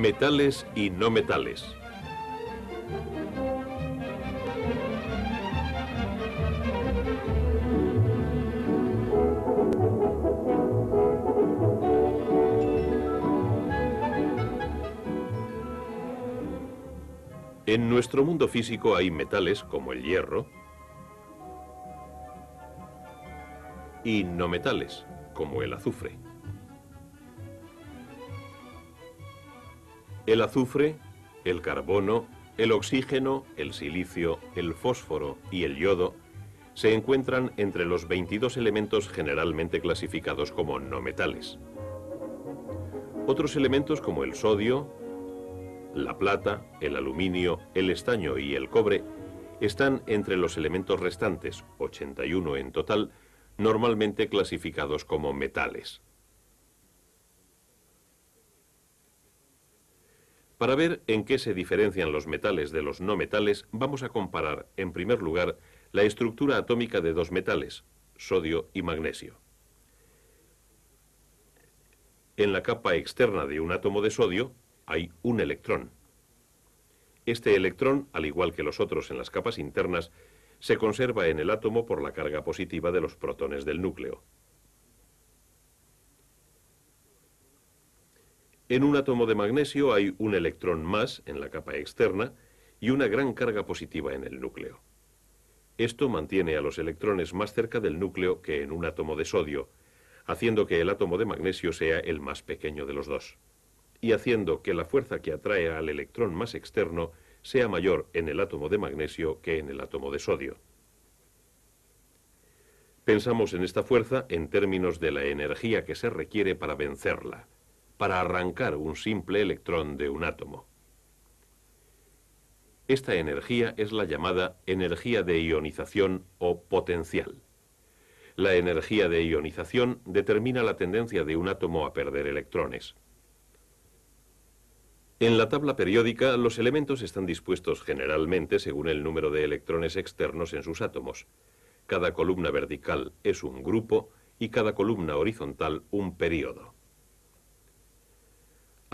Metales y no metales. En nuestro mundo físico hay metales como el hierro y no metales como el azufre. El azufre, el carbono, el oxígeno, el silicio, el fósforo y el yodo se encuentran entre los 22 elementos generalmente clasificados como no metales. Otros elementos como el sodio, la plata, el aluminio, el estaño y el cobre están entre los elementos restantes, 81 en total, normalmente clasificados como metales. Para ver en qué se diferencian los metales de los no metales, vamos a comparar, en primer lugar, la estructura atómica de dos metales, sodio y magnesio. En la capa externa de un átomo de sodio hay un electrón. Este electrón, al igual que los otros en las capas internas, se conserva en el átomo por la carga positiva de los protones del núcleo. En un átomo de magnesio hay un electrón más en la capa externa y una gran carga positiva en el núcleo. Esto mantiene a los electrones más cerca del núcleo que en un átomo de sodio, haciendo que el átomo de magnesio sea el más pequeño de los dos, y haciendo que la fuerza que atrae al electrón más externo sea mayor en el átomo de magnesio que en el átomo de sodio. Pensamos en esta fuerza en términos de la energía que se requiere para vencerla, para arrancar un simple electrón de un átomo. Esta energía es la llamada energía de ionización o potencial. La energía de ionización determina la tendencia de un átomo a perder electrones. En la tabla periódica, los elementos están dispuestos generalmente según el número de electrones externos en sus átomos. Cada columna vertical es un grupo y cada columna horizontal un período.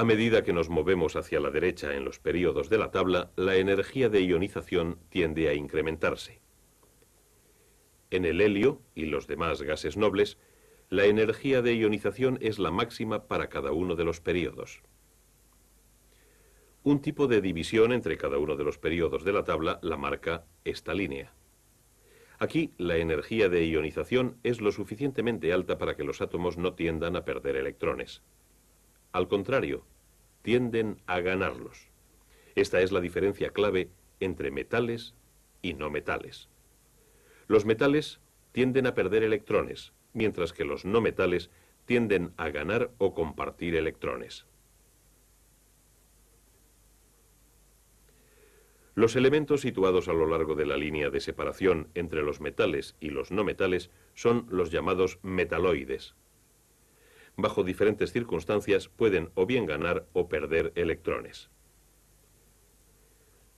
A medida que nos movemos hacia la derecha en los períodos de la tabla, la energía de ionización tiende a incrementarse. En el helio y los demás gases nobles, la energía de ionización es la máxima para cada uno de los períodos. Un tipo de división entre cada uno de los períodos de la tabla la marca esta línea. Aquí, la energía de ionización es lo suficientemente alta para que los átomos no tiendan a perder electrones. Al contrario, tienden a ganarlos. Esta es la diferencia clave entre metales y no metales. Los metales tienden a perder electrones, mientras que los no metales tienden a ganar o compartir electrones. Los elementos situados a lo largo de la línea de separación entre los metales y los no metales son los llamados metaloides. Bajo diferentes circunstancias pueden o bien ganar o perder electrones.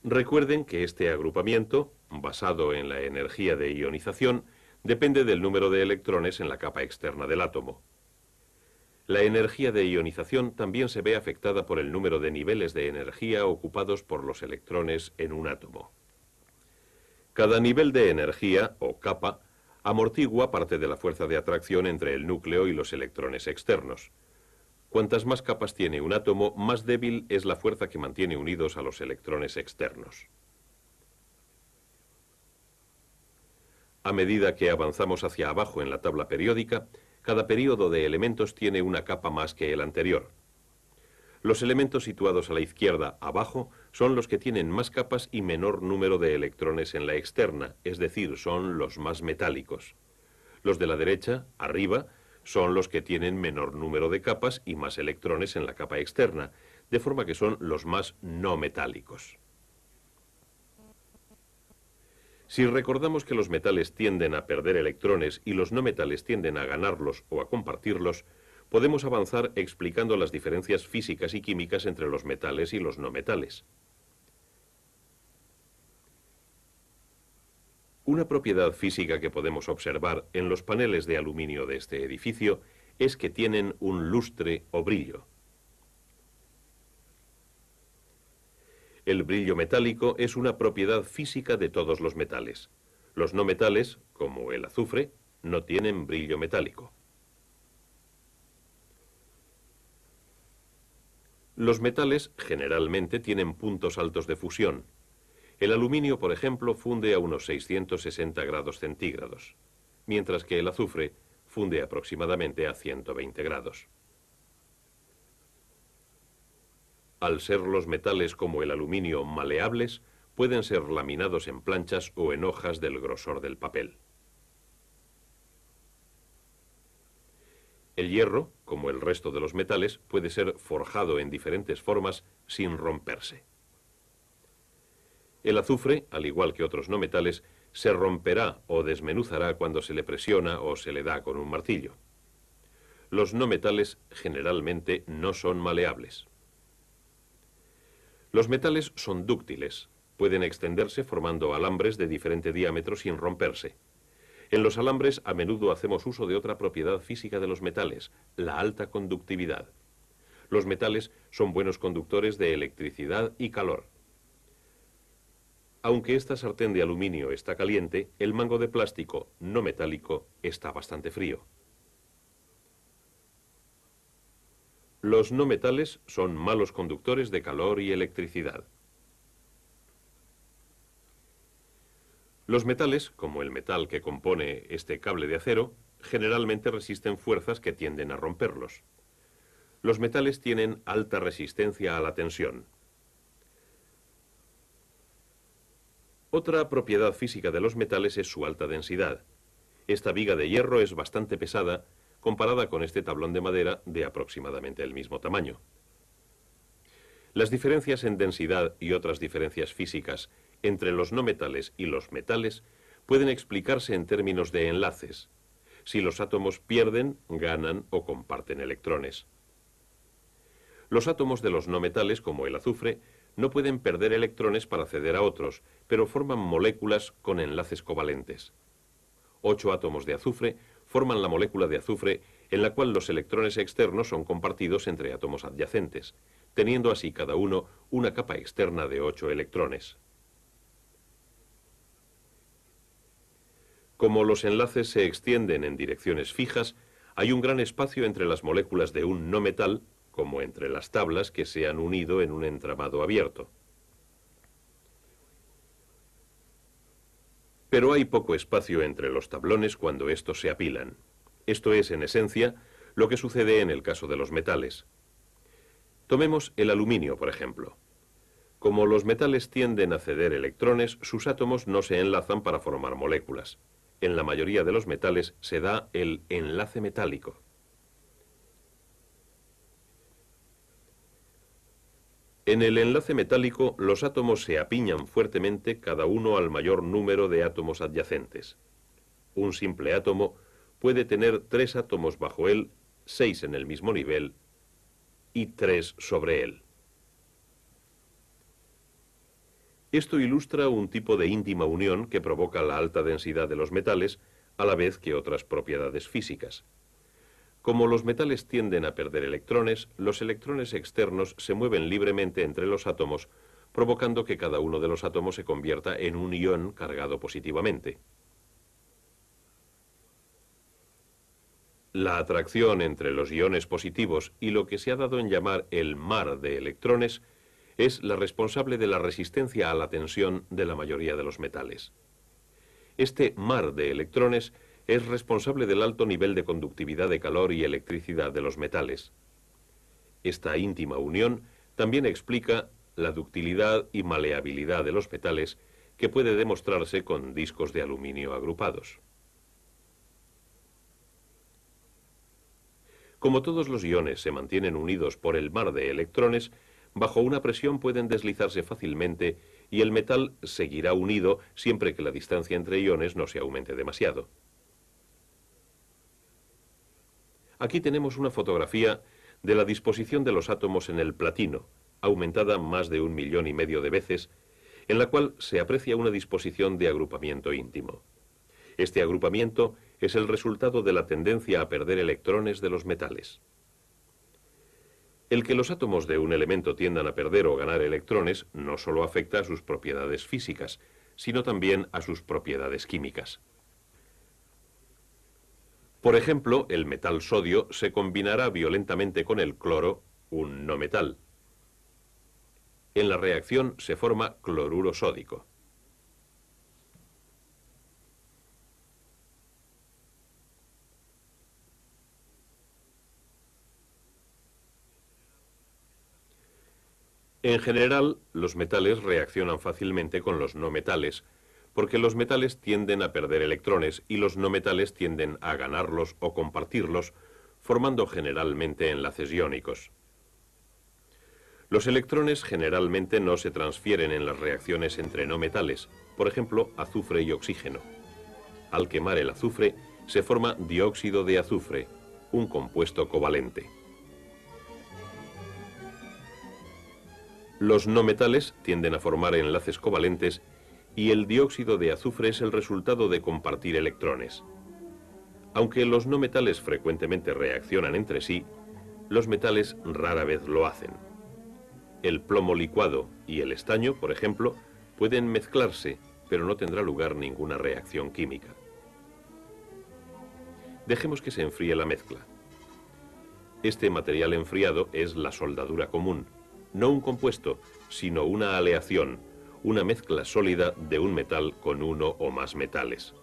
Recuerden que este agrupamiento, basado en la energía de ionización, depende del número de electrones en la capa externa del átomo. La energía de ionización también se ve afectada por el número de niveles de energía ocupados por los electrones en un átomo. Cada nivel de energía, o capa, amortigua parte de la fuerza de atracción entre el núcleo y los electrones externos. Cuantas más capas tiene un átomo, más débil es la fuerza que mantiene unidos a los electrones externos. A medida que avanzamos hacia abajo en la tabla periódica, cada período de elementos tiene una capa más que el anterior. Los elementos situados a la izquierda, abajo, son los que tienen más capas y menor número de electrones en la externa, es decir, son los más metálicos. Los de la derecha, arriba, son los que tienen menor número de capas y más electrones en la capa externa, de forma que son los más no metálicos. Si recordamos que los metales tienden a perder electrones y los no metales tienden a ganarlos o a compartirlos, podemos avanzar explicando las diferencias físicas y químicas entre los metales y los no metales. Una propiedad física que podemos observar en los paneles de aluminio de este edificio es que tienen un lustre o brillo. El brillo metálico es una propiedad física de todos los metales. Los no metales, como el azufre, no tienen brillo metálico. Los metales generalmente tienen puntos altos de fusión. El aluminio, por ejemplo, funde a unos 660 grados centígrados, mientras que el azufre funde aproximadamente a 120 grados. Al ser los metales como el aluminio maleables, pueden ser laminados en planchas o en hojas del grosor del papel. El hierro, como el resto de los metales, puede ser forjado en diferentes formas sin romperse. El azufre, al igual que otros no metales, se romperá o desmenuzará cuando se le presiona o se le da con un martillo. Los no metales generalmente no son maleables. Los metales son dúctiles, pueden extenderse formando alambres de diferente diámetro sin romperse. En los alambres a menudo hacemos uso de otra propiedad física de los metales, la alta conductividad. Los metales son buenos conductores de electricidad y calor. Aunque esta sartén de aluminio está caliente, el mango de plástico no metálico está bastante frío. Los no metales son malos conductores de calor y electricidad. Los metales, como el metal que compone este cable de acero, generalmente resisten fuerzas que tienden a romperlos. Los metales tienen alta resistencia a la tensión. Otra propiedad física de los metales es su alta densidad. Esta viga de hierro es bastante pesada comparada con este tablón de madera de aproximadamente el mismo tamaño. Las diferencias en densidad y otras diferencias físicas entre los no metales y los metales pueden explicarse en términos de enlaces, si los átomos pierden, ganan o comparten electrones. Los átomos de los no metales, como el azufre, no pueden perder electrones para ceder a otros, pero forman moléculas con enlaces covalentes. 8 átomos de azufre forman la molécula de azufre en la cual los electrones externos son compartidos entre átomos adyacentes, teniendo así cada uno una capa externa de 8 electrones. Como los enlaces se extienden en direcciones fijas, hay un gran espacio entre las moléculas de un no metal, como entre las tablas que se han unido en un entramado abierto. Pero hay poco espacio entre los tablones cuando estos se apilan. Esto es, en esencia, lo que sucede en el caso de los metales. Tomemos el aluminio, por ejemplo. Como los metales tienden a ceder electrones, sus átomos no se enlazan para formar moléculas. En la mayoría de los metales se da el enlace metálico. En el enlace metálico, los átomos se apiñan fuertemente cada uno al mayor número de átomos adyacentes. Un simple átomo puede tener 3 átomos bajo él, 6 en el mismo nivel y 3 sobre él. Esto ilustra un tipo de íntima unión que provoca la alta densidad de los metales, a la vez que otras propiedades físicas. Como los metales tienden a perder electrones, los electrones externos se mueven libremente entre los átomos, provocando que cada uno de los átomos se convierta en un ion cargado positivamente. La atracción entre los iones positivos y lo que se ha dado en llamar el mar de electrones es la responsable de la resistencia a la tensión de la mayoría de los metales. Este mar de electrones es responsable del alto nivel de conductividad de calor y electricidad de los metales. Esta íntima unión también explica la ductilidad y maleabilidad de los metales, que puede demostrarse con discos de aluminio agrupados. Como todos los iones se mantienen unidos por el mar de electrones, bajo una presión pueden deslizarse fácilmente y el metal seguirá unido siempre que la distancia entre iones no se aumente demasiado. Aquí tenemos una fotografía de la disposición de los átomos en el platino, aumentada más de 1,5 millones de veces, en la cual se aprecia una disposición de agrupamiento íntimo. Este agrupamiento es el resultado de la tendencia a perder electrones de los metales. El que los átomos de un elemento tiendan a perder o ganar electrones no solo afecta a sus propiedades físicas, sino también a sus propiedades químicas. Por ejemplo, el metal sodio se combinará violentamente con el cloro, un no metal. En la reacción se forma cloruro sódico. En general, los metales reaccionan fácilmente con los no metales, porque los metales tienden a perder electrones y los no metales tienden a ganarlos o compartirlos, formando generalmente enlaces iónicos. Los electrones generalmente no se transfieren en las reacciones entre no metales, por ejemplo, azufre y oxígeno. Al quemar el azufre, se forma dióxido de azufre, un compuesto covalente. Los no metales tienden a formar enlaces covalentes y el dióxido de azufre es el resultado de compartir electrones. Aunque los no metales frecuentemente reaccionan entre sí, los metales rara vez lo hacen. El plomo licuado y el estaño, por ejemplo, pueden mezclarse, pero no tendrá lugar ninguna reacción química. Dejemos que se enfríe la mezcla. Este material enfriado es la soldadura común, no un compuesto, sino una aleación, una mezcla sólida de un metal con uno o más metales.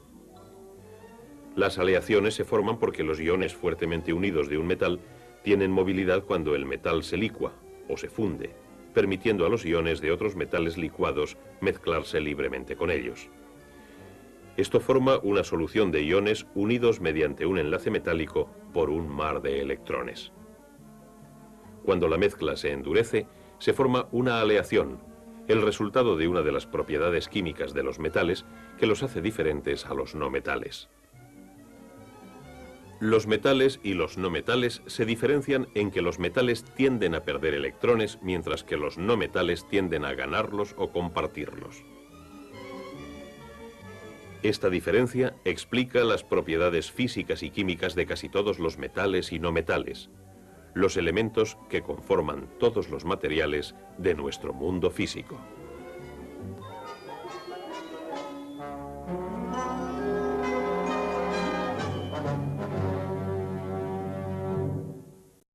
Las aleaciones se forman porque los iones fuertemente unidos de un metal tienen movilidad cuando el metal se licúa o se funde, permitiendo a los iones de otros metales licuados mezclarse libremente con ellos. Esto forma una solución de iones unidos mediante un enlace metálico por un mar de electrones. Cuando la mezcla se endurece, se forma una aleación, el resultado de una de las propiedades químicas de los metales que los hace diferentes a los no metales. Los metales y los no metales se diferencian en que los metales tienden a perder electrones, mientras que los no metales tienden a ganarlos o compartirlos. Esta diferencia explica las propiedades físicas y químicas de casi todos los metales y no metales, los elementos que conforman todos los materiales de nuestro mundo físico.